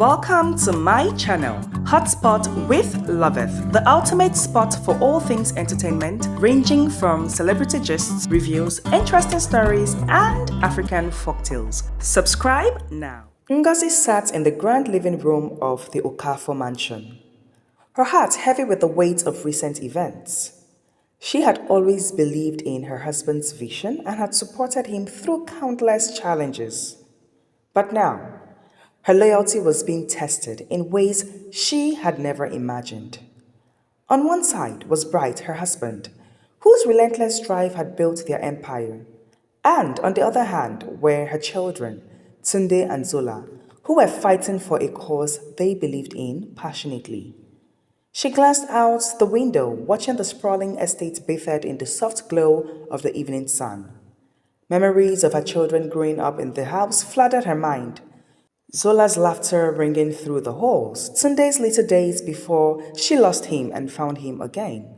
Welcome to my channel, Hotspot with Loveth, the ultimate spot for all things entertainment, ranging from celebrity gists, reviews, interesting stories, and African folktales. Subscribe now. Ngozi sat in the grand living room of the Okafor mansion, her heart heavy with the weight of recent events. She had always believed in her husband's vision and had supported him through countless challenges. But now, her loyalty was being tested in ways she had never imagined. On one side was Bright, her husband, whose relentless drive had built their empire. And on the other hand were her children, Tunde and Zola, who were fighting for a cause they believed in passionately. She glanced out the window, watching the sprawling estate bathed in the soft glow of the evening sun. Memories of her children growing up in the house flooded her mind. Zola's laughter ringing through the halls, Tunde's later days before she lost him and found him again.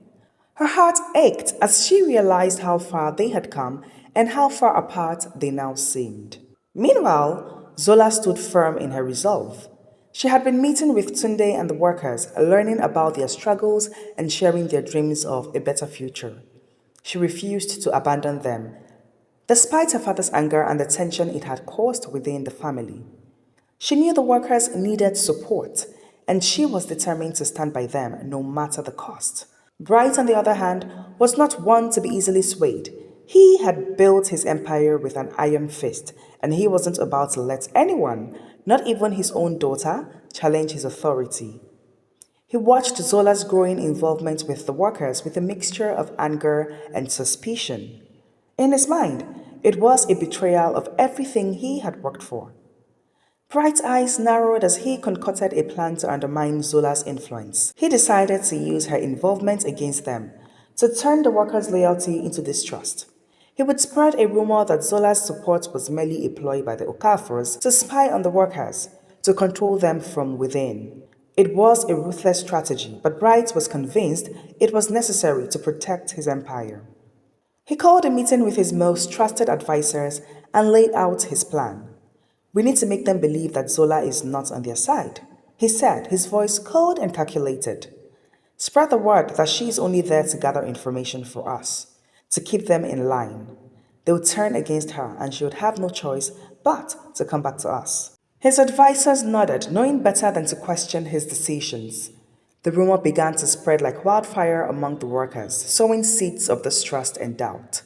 Her heart ached as she realized how far they had come and how far apart they now seemed. Meanwhile, Zola stood firm in her resolve. She had been meeting with Tunde and the workers, learning about their struggles and sharing their dreams of a better future. She refused to abandon them, despite her father's anger and the tension it had caused within the family. She knew the workers needed support, and she was determined to stand by them no matter the cost. Bright, on the other hand, was not one to be easily swayed. He had built his empire with an iron fist, and he wasn't about to let anyone, not even his own daughter, challenge his authority. He watched Zola's growing involvement with the workers with a mixture of anger and suspicion. In his mind, it was a betrayal of everything he had worked for. Bright's eyes narrowed as he concocted a plan to undermine Zola's influence. He decided to use her involvement against them, to turn the workers' loyalty into distrust. He would spread a rumor that Zola's support was merely a ploy by the Okafors to spy on the workers, to control them from within. It was a ruthless strategy, but Bright was convinced it was necessary to protect his empire. He called a meeting with his most trusted advisors and laid out his plan. "We need to make them believe that Zola is not on their side," he said, his voice cold and calculated. "Spread the word that she is only there to gather information for us, to keep them in line. They would turn against her and she would have no choice but to come back to us." His advisors nodded, knowing better than to question his decisions. The rumor began to spread like wildfire among the workers, sowing seeds of distrust and doubt.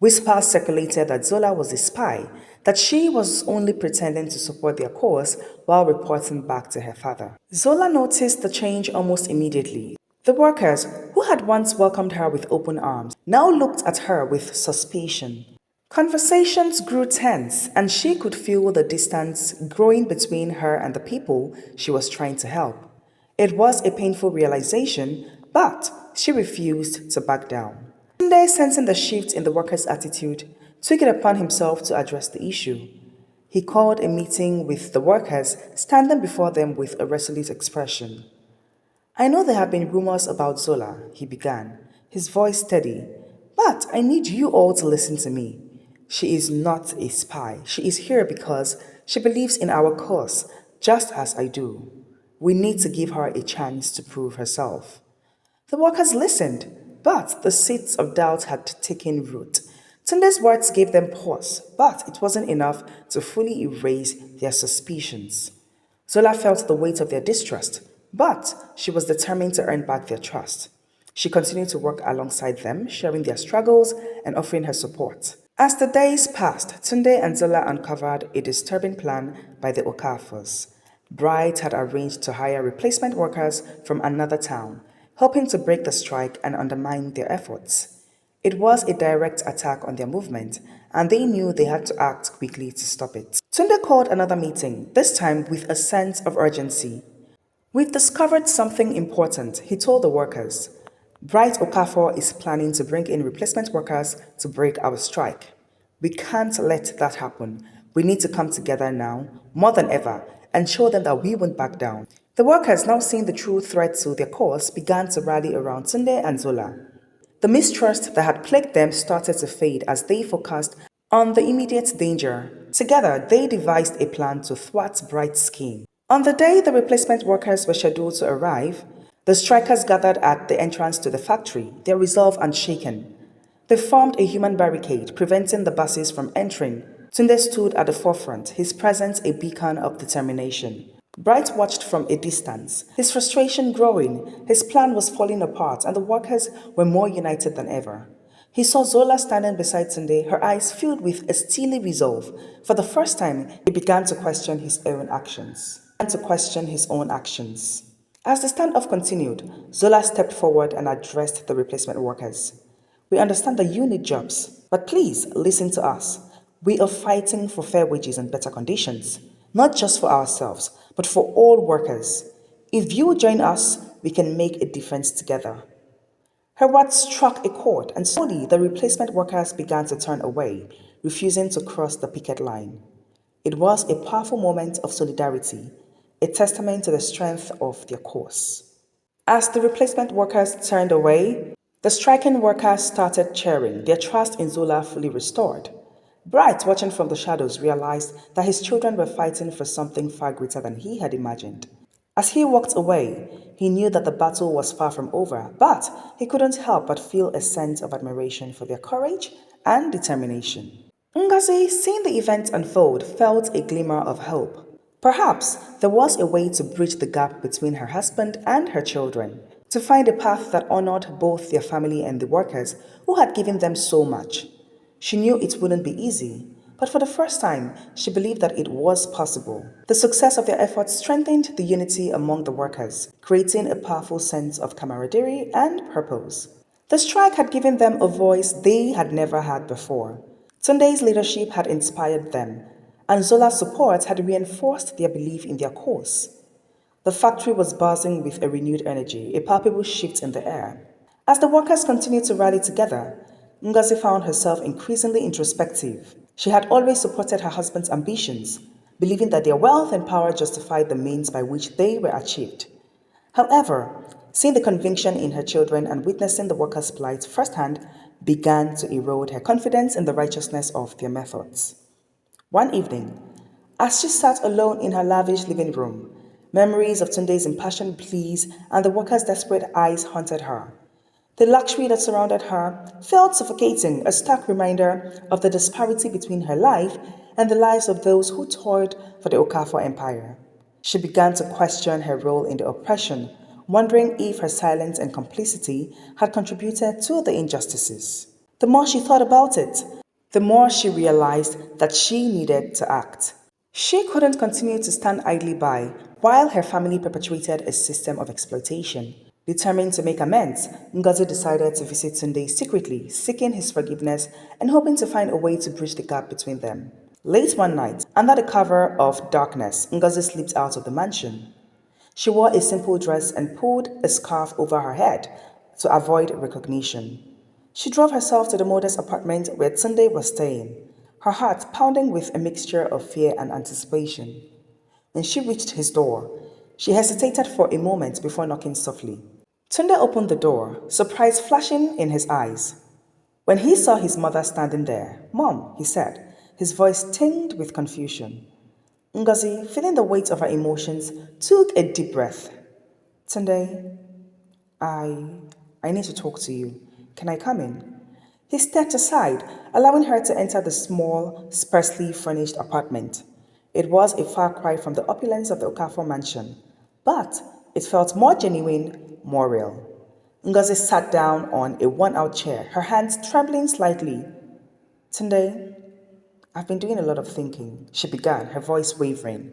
Whispers circulated that Zola was a spy, that she was only pretending to support their cause while reporting back to her father. Zola noticed the change almost immediately. The workers, who had once welcomed her with open arms, now looked at her with suspicion. Conversations grew tense, and she could feel the distance growing between her and the people she was trying to help. It was a painful realization, but she refused to back down. Tunde, sensing the shift in the workers' attitude, took it upon himself to address the issue. He called a meeting with the workers, standing before them with a resolute expression. "I know there have been rumors about Zola," he began, his voice steady, "but I need you all to listen to me. She is not a spy. She is here because she believes in our cause, just as I do. We need to give her a chance to prove herself." The workers listened, but the seeds of doubt had taken root. Tunde's words gave them pause, but it wasn't enough to fully erase their suspicions. Zola felt the weight of their distrust, but she was determined to earn back their trust. She continued to work alongside them, sharing their struggles and offering her support. As the days passed, Tunde and Zola uncovered a disturbing plan by the Okafors. Bright had arranged to hire replacement workers from another town, hoping to break the strike and undermine their efforts. It was a direct attack on their movement, and they knew they had to act quickly to stop it. Tunde called another meeting, this time with a sense of urgency. "We've discovered something important," he told the workers. "Bright Okafor is planning to bring in replacement workers to break our strike. We can't let that happen. We need to come together now, more than ever, and show them that we won't back down." The workers, now seeing the true threat to their cause, began to rally around Tunde and Zola. The mistrust that had plagued them started to fade as they focused on the immediate danger. Together, they devised a plan to thwart Bright's scheme. On the day the replacement workers were scheduled to arrive, the strikers gathered at the entrance to the factory, their resolve unshaken. They formed a human barricade, preventing the buses from entering. Tunde stood at the forefront, his presence a beacon of determination. Bright watched from a distance, his frustration growing. His plan was falling apart, and the workers were more united than ever. He saw Zola standing beside Tunde, her eyes filled with a steely resolve. For the first time, he began to question his own actions. As the standoff continued, Zola stepped forward and addressed the replacement workers. We understand that you need jobs, but please listen to us. We are fighting for fair wages and better conditions, not just for ourselves, but for all workers. If you join us, we can make a difference together. Her words struck a chord, and slowly the replacement workers began to turn away, refusing to cross the picket line. It was a powerful moment of solidarity, a testament to the strength of their cause. As the replacement workers turned away, the striking workers started cheering, their trust in Zola fully restored. Bright, watching from the shadows, realized that his children were fighting for something far greater than he had imagined. As he walked away, he knew that the battle was far from over, but he couldn't help but feel a sense of admiration for their courage and determination. Ngozi, seeing the event unfold, felt a glimmer of hope. Perhaps there was a way to bridge the gap between her husband and her children, to find a path that honored both their family and the workers who had given them so much. She knew it wouldn't be easy, but for the first time, she believed that it was possible. The success of their efforts strengthened the unity among the workers, creating a powerful sense of camaraderie and purpose. The strike had given them a voice they had never had before. Tunde's leadership had inspired them, and Zola's support had reinforced their belief in their cause. The factory was buzzing with a renewed energy, a palpable shift in the air. As the workers continued to rally together, Ngozi found herself increasingly introspective. She had always supported her husband's ambitions, believing that their wealth and power justified the means by which they were achieved. However, seeing the conviction in her children and witnessing the workers' plight firsthand began to erode her confidence in the righteousness of their methods. One evening, as she sat alone in her lavish living room, memories of Tunde's impassioned pleas and the workers' desperate eyes haunted her. The luxury that surrounded her felt suffocating, a stark reminder of the disparity between her life and the lives of those who toiled for the Okafor Empire. She began to question her role in the oppression, wondering if her silence and complicity had contributed to the injustices. The more she thought about it, the more she realized that she needed to act. She couldn't continue to stand idly by while her family perpetuated a system of exploitation. Determined to make amends, Ngozi decided to visit Tunde secretly, seeking his forgiveness and hoping to find a way to bridge the gap between them. Late one night, under the cover of darkness, Ngozi slipped out of the mansion. She wore a simple dress and pulled a scarf over her head to avoid recognition. She drove herself to the modest apartment where Tunde was staying, her heart pounding with a mixture of fear and anticipation. When she reached his door, she hesitated for a moment before knocking softly. Tunde opened the door, surprise flashing in his eyes. When he saw his mother standing there, "Mom," he said, his voice tinged with confusion. Ngozi, feeling the weight of her emotions, took a deep breath. "Tunde, I need to talk to you. Can I come in?" He stepped aside, allowing her to enter the small, sparsely furnished apartment. It was a far cry from the opulence of the Okafor mansion, but it felt more genuine, more real. Ngozi sat down on a worn-out chair, her hands trembling slightly. "Tunde, I've been doing a lot of thinking," she began, her voice wavering.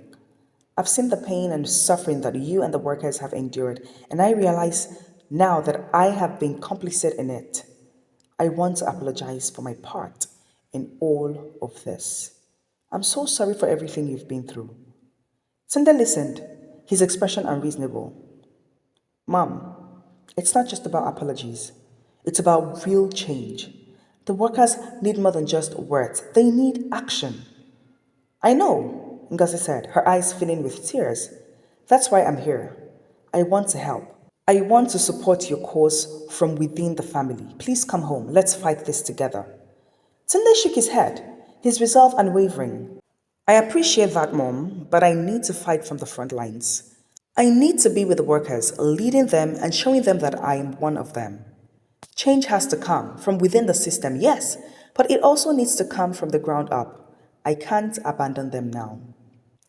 "I've seen the pain and suffering that you and the workers have endured, and I realize now that I have been complicit in it. I want to apologize for my part in all of this. I'm so sorry for everything you've been through." Tunde listened, his expression unreasonable. "Mom, it's not just about apologies. It's about real change. The workers need more than just words. They need action." "I know," Ngozi said, her eyes filling with tears. "That's why I'm here. I want to help. I want to support your cause from within the family. Please come home. Let's fight this together." Tunde shook his head, his resolve unwavering. I appreciate that, Mom, but I need to fight from the front lines. I need to be with the workers, leading them and showing them that I am one of them. Change has to come from within the system, yes, but it also needs to come from the ground up. I can't abandon them now.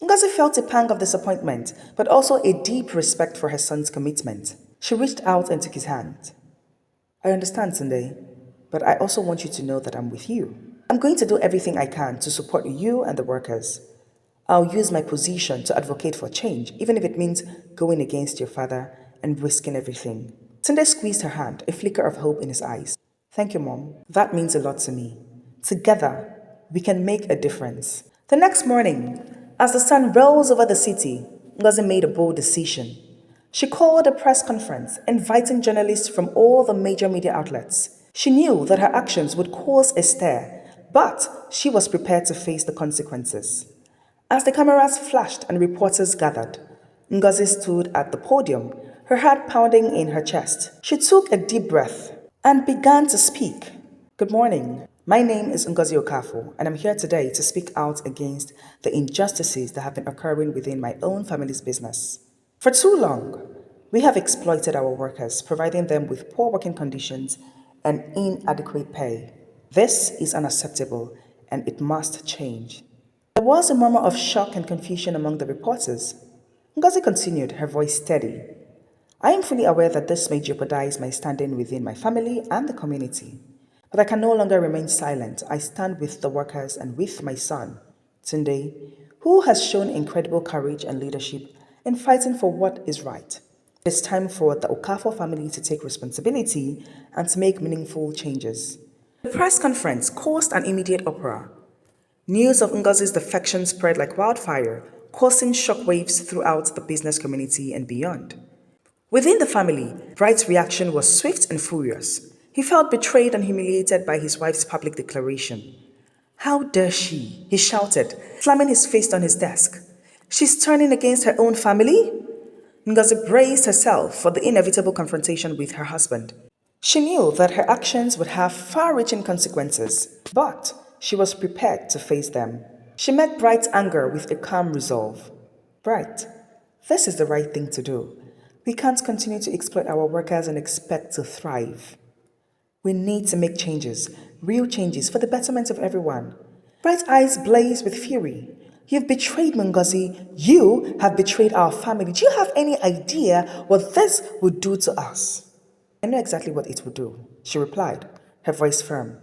Ngozi felt a pang of disappointment, but also a deep respect for her son's commitment. She reached out and took his hand. I understand, Tunde, but I also want you to know that I'm with you. I'm going to do everything I can to support you and the workers. I'll use my position to advocate for change, even if it means going against your father and risking everything. Tunde squeezed her hand, a flicker of hope in his eyes. Thank you, Mom. That means a lot to me. Together, we can make a difference. The next morning, as the sun rose over the city, Ngozi made a bold decision. She called a press conference, inviting journalists from all the major media outlets. She knew that her actions would cause a stir, but she was prepared to face the consequences. As the cameras flashed and reporters gathered, Ngozi stood at the podium, her heart pounding in her chest. She took a deep breath and began to speak. Good morning. My name is Ngozi Okafor, and I'm here today to speak out against the injustices that have been occurring within my own family's business. For too long, we have exploited our workers, providing them with poor working conditions and inadequate pay. This is unacceptable, and it must change. There was a murmur of shock and confusion among the reporters. Ngozi continued, her voice steady. I am fully aware that this may jeopardize my standing within my family and the community. But I can no longer remain silent. I stand with the workers and with my son, Tunde, who has shown incredible courage and leadership in fighting for what is right. It is time for the Okafor family to take responsibility and to make meaningful changes. The press conference caused an immediate uproar. News of Ngozi's defection spread like wildfire, causing shockwaves throughout the business community and beyond. Within the family, Bright's reaction was swift and furious. He felt betrayed and humiliated by his wife's public declaration. How dare she? He shouted, slamming his fist on his desk. She's turning against her own family? Ngozi braced herself for the inevitable confrontation with her husband. She knew that her actions would have far-reaching consequences, but she was prepared to face them. She met Bright's anger with a calm resolve. Bright, this is the right thing to do. We can't continue to exploit our workers and expect to thrive. We need to make changes, real changes for the betterment of everyone. Bright's eyes blazed with fury. You've betrayed Ngozi. You have betrayed our family. Do you have any idea what this would do to us? I know exactly what it will do, she replied, her voice firm.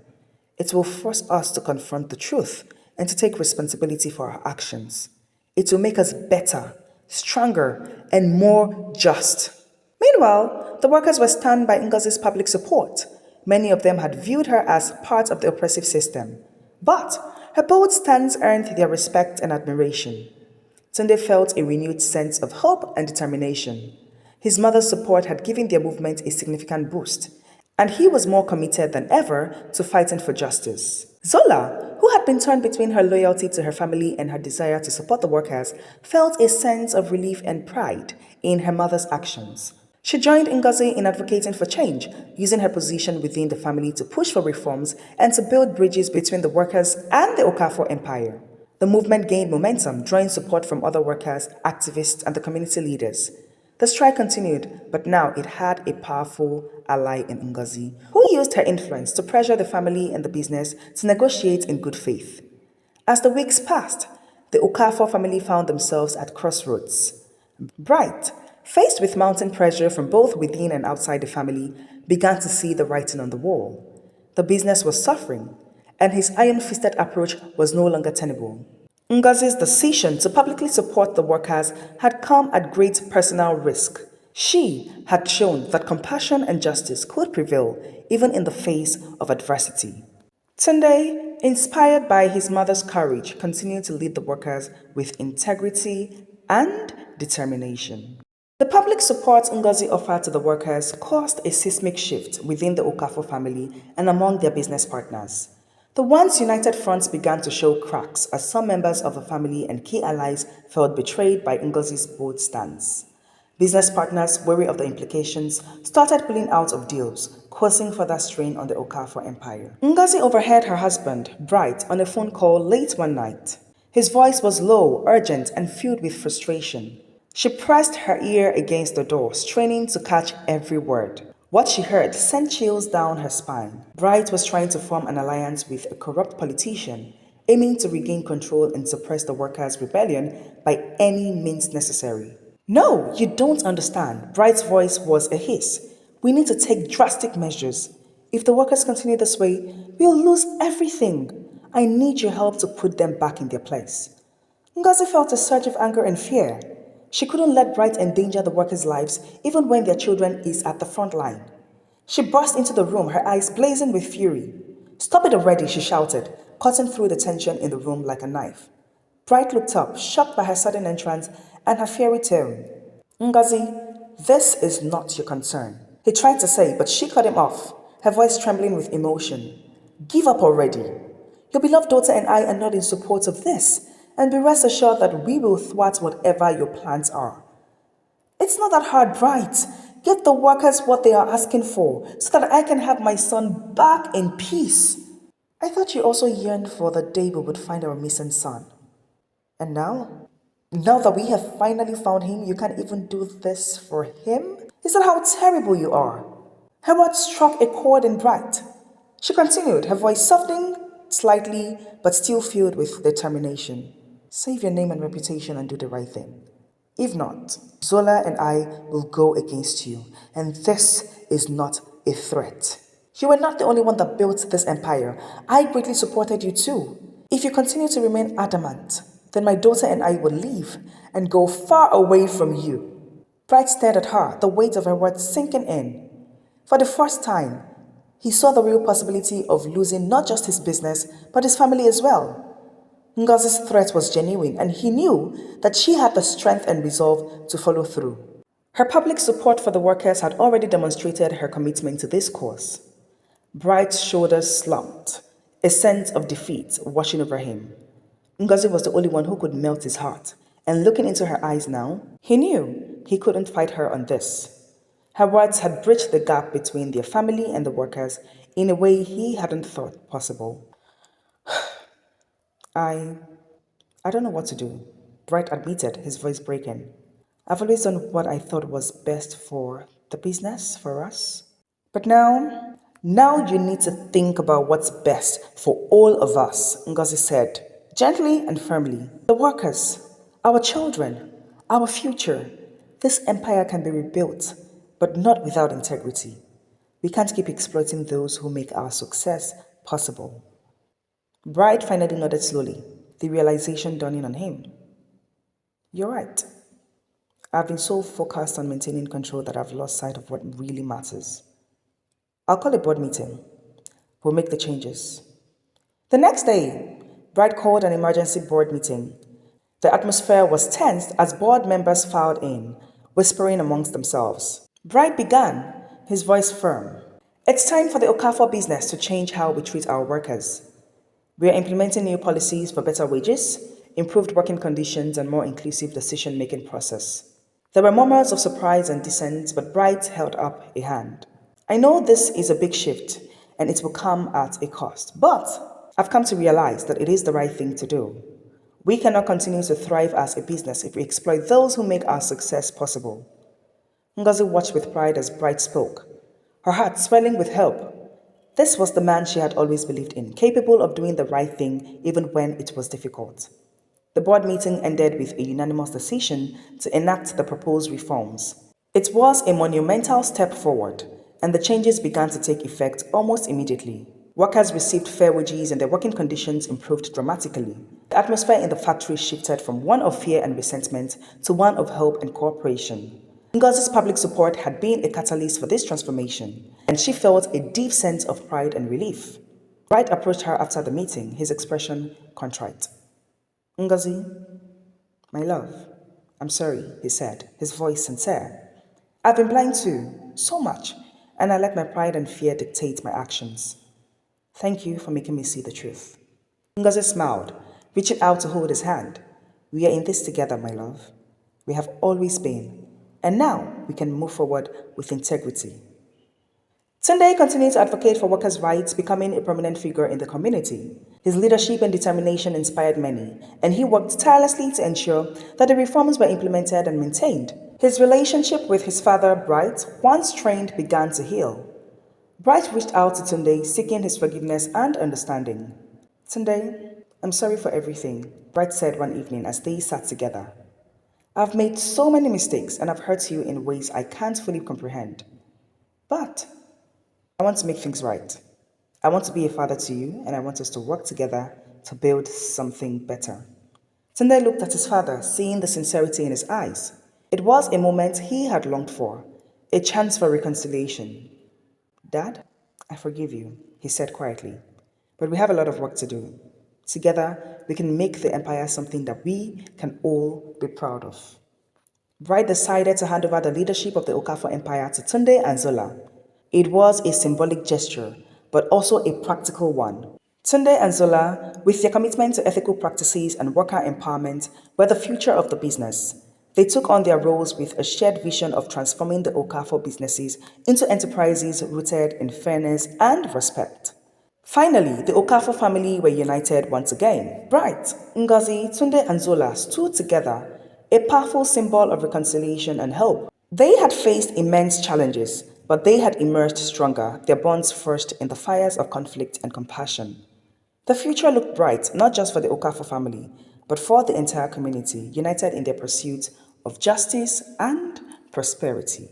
It will force us to confront the truth and to take responsibility for our actions. It will make us better, stronger, and more just. Meanwhile, the workers were stunned by Ngozi's public support. Many of them had viewed her as part of the oppressive system. But her bold stance earned their respect and admiration. Tunde felt a renewed sense of hope and determination. His mother's support had given their movement a significant boost, and he was more committed than ever to fighting for justice. Zola, who had been torn between her loyalty to her family and her desire to support the workers, felt a sense of relief and pride in her mother's actions. She joined Ngozi in advocating for change, using her position within the family to push for reforms and to build bridges between the workers and the Okafor empire. The movement gained momentum, drawing support from other workers, activists, and the community leaders. The strike continued, but now it had a powerful ally in Ngozi, who used her influence to pressure the family and the business to negotiate in good faith. As the weeks passed, the Okafor family found themselves at crossroads. Bright, faced with mounting pressure from both within and outside the family, began to see the writing on the wall. The business was suffering, and his iron-fisted approach was no longer tenable. Ngozi's decision to publicly support the workers had come at great personal risk. She had shown that compassion and justice could prevail even in the face of adversity. Tunde, inspired by his mother's courage, continued to lead the workers with integrity and determination. The public support Ngozi offered to the workers caused a seismic shift within the Okafor family and among their business partners. The once united fronts began to show cracks as some members of the family and key allies felt betrayed by Ngozi's bold stance. Business partners, wary of the implications, started pulling out of deals, causing further strain on the Okafor empire. Ngozi overheard her husband, Bright, on a phone call late one night. His voice was low, urgent, and filled with frustration. She pressed her ear against the door, straining to catch every word. What she heard sent chills down her spine. Bright was trying to form an alliance with a corrupt politician, aiming to regain control and suppress the workers' rebellion by any means necessary. No, you don't understand. Bright's voice was a hiss. We need to take drastic measures. If the workers continue this way, we'll lose everything. I need your help to put them back in their place. Ngozi felt a surge of anger and fear. She couldn't let Bright endanger the workers' lives even when their children is at the front line. She burst into the room, her eyes blazing with fury. Stop it already, she shouted, cutting through the tension in the room like a knife. Bright looked up, shocked by her sudden entrance and her fiery tone. Ngozi, this is not your concern. He tried to say, but she cut him off, her voice trembling with emotion. Give up already. Your beloved daughter and I are not in support of this, and be rest assured that we will thwart whatever your plans are. It's not that hard, Bright. Give the workers what they are asking for, so that I can have my son back in peace. I thought you also yearned for the day we would find our missing son. And now? Now that we have finally found him, you can't even do this for him? Is that how terrible you are? Her words struck a chord in Bright. She continued, her voice softening slightly, but still filled with determination. Save your name and reputation and do the right thing. If not, Zola and I will go against you, and this is not a threat. You were not the only one that built this empire. I greatly supported you too. If you continue to remain adamant, then my daughter and I will leave and go far away from you. Bright stared at her, the weight of her words sinking in. For the first time, he saw the real possibility of losing not just his business, but his family as well. Ngozi's threat was genuine, and he knew that she had the strength and resolve to follow through. Her public support for the workers had already demonstrated her commitment to this cause. Bright's shoulders slumped, a sense of defeat washing over him. Ngozi was the only one who could melt his heart, and looking into her eyes now, he knew he couldn't fight her on this. Her words had bridged the gap between their family and the workers in a way he hadn't thought possible. I don't know what to do, Bright admitted, his voice breaking. I've always done what I thought was best for the business, for us. But now you need to think about what's best for all of us, Ngozi said, gently and firmly. The workers, our children, our future. This empire can be rebuilt, but not without integrity. We can't keep exploiting those who make our success possible. Bright finally nodded slowly, the realization dawning on him. You're right. I've been so focused on maintaining control that I've lost sight of what really matters. I'll call a board meeting. We'll make the changes. The next day, Bright called an emergency board meeting. The atmosphere was tense as board members filed in, whispering amongst themselves. Bright began, his voice firm. It's time for the Okafor business to change how we treat our workers. We are implementing new policies for better wages, improved working conditions, and more inclusive decision-making process. There were murmurs of surprise and dissent, but Bright held up a hand. I know this is a big shift, and it will come at a cost, but I've come to realize that it is the right thing to do. We cannot continue to thrive as a business if we exploit those who make our success possible. Ngozi watched with pride as Bright spoke, her heart swelling with hope. This was the man she had always believed in, capable of doing the right thing even when it was difficult. The board meeting ended with a unanimous decision to enact the proposed reforms. It was a monumental step forward, and the changes began to take effect almost immediately. Workers received fair wages and their working conditions improved dramatically. The atmosphere in the factory shifted from one of fear and resentment to one of hope and cooperation. Ngozi's public support had been a catalyst for this transformation, and she felt a deep sense of pride and relief. Bright approached her after the meeting, his expression contrite. Ngozi, my love, I'm sorry, he said, his voice sincere. I've been blind too, so much, and I let my pride and fear dictate my actions. Thank you for making me see the truth. Ngozi smiled, reaching out to hold his hand. We are in this together, my love. We have always been. And now we can move forward with integrity. Tunde continued to advocate for workers' rights, becoming a prominent figure in the community. His leadership and determination inspired many, and he worked tirelessly to ensure that the reforms were implemented and maintained. His relationship with his father, Bright, once strained, began to heal. Bright reached out to Tunde, seeking his forgiveness and understanding. Tunde, I'm sorry for everything, Bright said one evening as they sat together. I've made so many mistakes and I've hurt you in ways I can't fully comprehend. But I want to make things right. I want to be a father to you, and I want us to work together to build something better. Tunde looked at his father, seeing the sincerity in his eyes. It was a moment he had longed for, a chance for reconciliation. Dad, I forgive you, he said quietly. But we have a lot of work to do. Together, we can make the empire something that we can all be proud of. Bright decided to hand over the leadership of the Okafor Empire to Tunde and Zola. It was a symbolic gesture, but also a practical one. Tunde and Zola, with their commitment to ethical practices and worker empowerment, were the future of the business. They took on their roles with a shared vision of transforming the Okafor businesses into enterprises rooted in fairness and respect. Finally, the Okafor family were united once again. Bright, Ngozi, Tunde, and Zola stood together, a powerful symbol of reconciliation and hope. They had faced immense challenges, but they had emerged stronger, their bonds forged in the fires of conflict and compassion. The future looked bright, not just for the Okafor family, but for the entire community, united in their pursuit of justice and prosperity.